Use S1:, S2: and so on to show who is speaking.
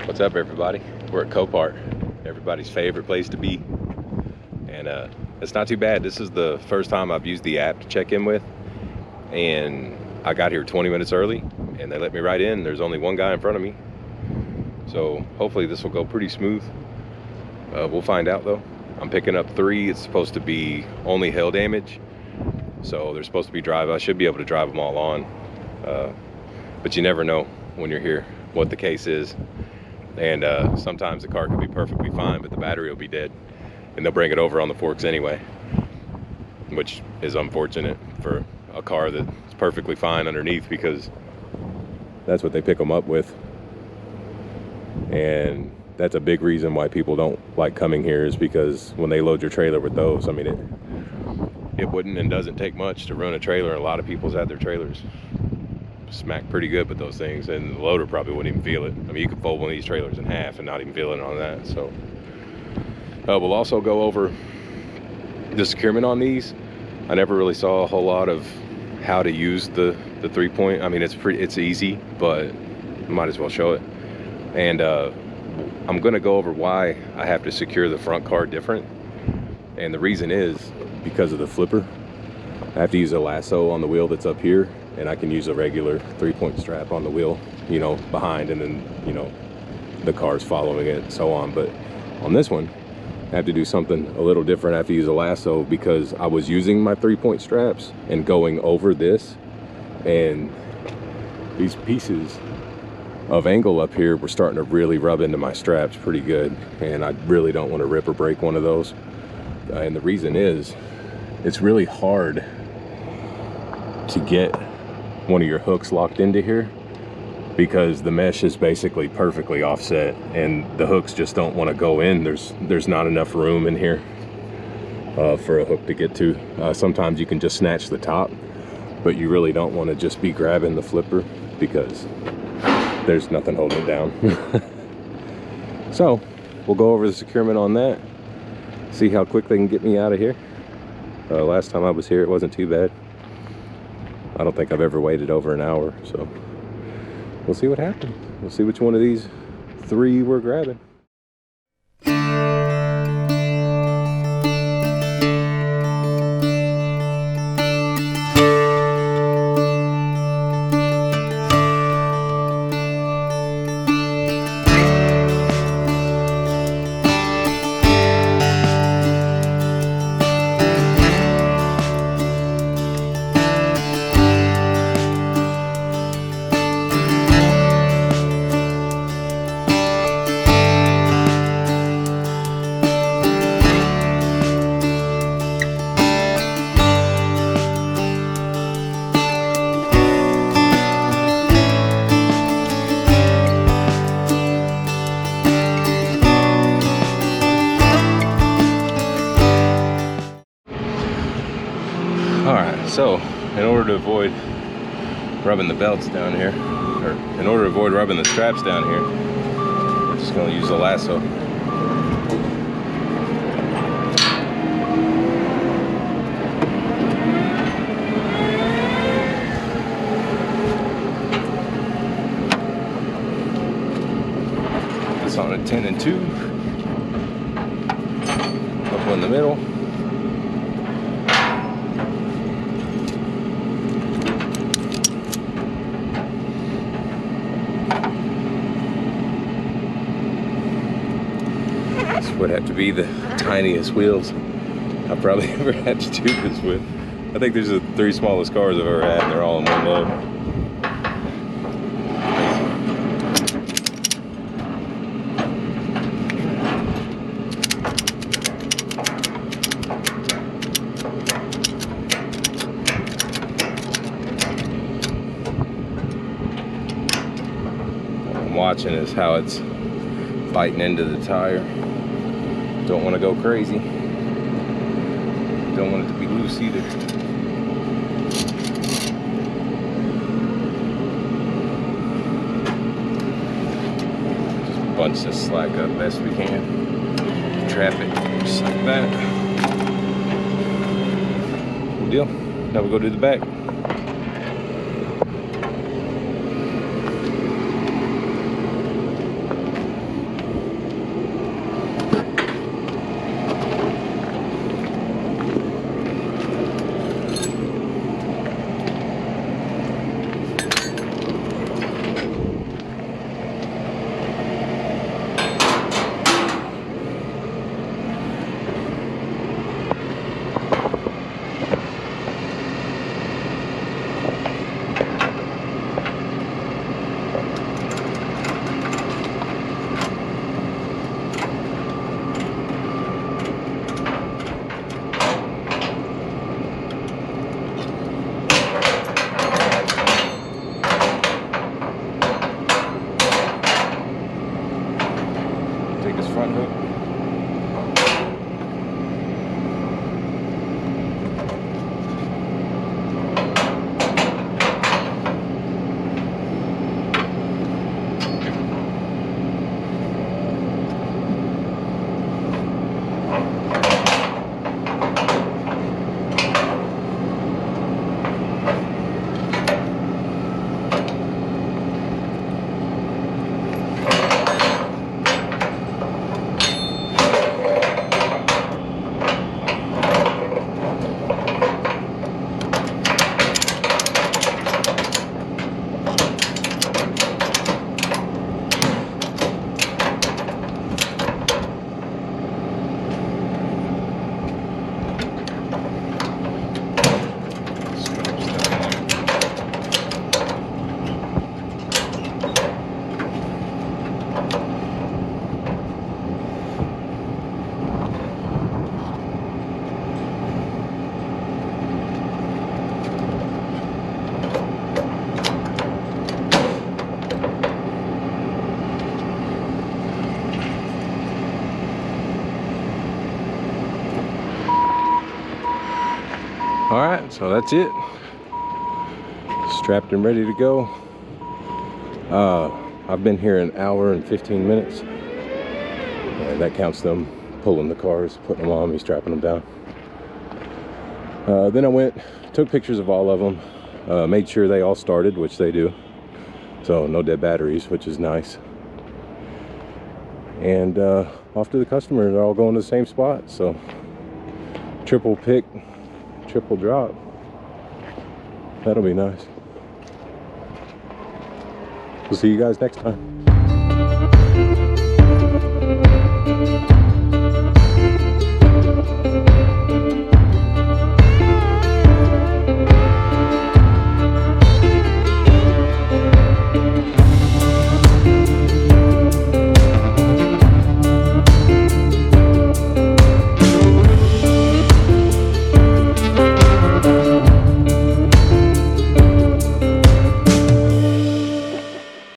S1: What's up, everybody? We're at Copart, everybody's favorite place to be, and it's not too bad. This is the first time I've used the app to check in with, and I got here 20 minutes early and they let me right in. There's only one guy in front of me, so hopefully this will go pretty smooth. We'll find out though. I'm picking up 3. It's supposed to be only hail damage, so they're supposed to be I should be able to drive them all on, but you never know when you're here what the case is. And sometimes the car could be perfectly fine, but the battery will be dead, and they'll bring it over on the forks anyway, which is unfortunate for a car that's perfectly fine underneath, because that's what they pick them up with. And that's a big reason why people don't like coming here, is because when they load your trailer with those, I mean, it wouldn't and doesn't take much to run a trailer. A lot of people's had their trailers smack pretty good with those things, and the loader probably wouldn't even feel it. I mean, you could fold one of these trailers in half and not even feel it on that. So we'll also go over the securement on these. I never really saw a whole lot of how to use the 3-point. I mean, it's easy, but I might as well show it. And I'm gonna go over why I have to secure the front car different, and the reason is because of the flipper. I have to use a lasso on the wheel that's up here, and I can use a regular 3-point strap on the wheel, you know, behind, and then, you know, the car's following it and so on. But on this one, I have to do something a little different. I have to use a lasso because I was using my 3-point straps and going over this, and these pieces of angle up here were starting to really rub into my straps pretty good, and I really don't want to rip or break one of those. And the reason is, it's really hard to get one of your hooks locked into here because the mesh is basically perfectly offset, and the hooks just don't want to go in. There's not enough room in here for a hook to get to. Sometimes you can just snatch the top, but you really don't want to just be grabbing the flipper because there's nothing holding it down. So we'll go over the securement on that, see how quick they can get me out of here. Last time I was here, it wasn't too bad. I don't think I've ever waited over an hour, so we'll see what happens. We'll see which one of these 3 we're grabbing. Alright, so in order to avoid rubbing the belts down here, or in order to avoid rubbing the straps down here, I'm just going to use the lasso. This on a 10 and 2, couple in the middle. Would have to be the tiniest wheels I've probably ever had to do this with. I think these are the 3 smallest cars I've ever had, and they're all in one load. What I'm watching is how it's biting into the tire. Don't want to go crazy. Don't want it to be loose either. Just bunch this slack up best we can. Trap it just like that. Good deal. Now we'll go to the back. front hook. All right, so that's it. Strapped and ready to go. I've been here an hour and 15 minutes. And that counts them pulling the cars, putting them on me, strapping them down. Then I went, took pictures of all of them, made sure they all started, which they do. So no dead batteries, which is nice. And off to the customer. They're all going to the same spot. So triple pick, triple drop. That'll be nice. We'll see you guys next time.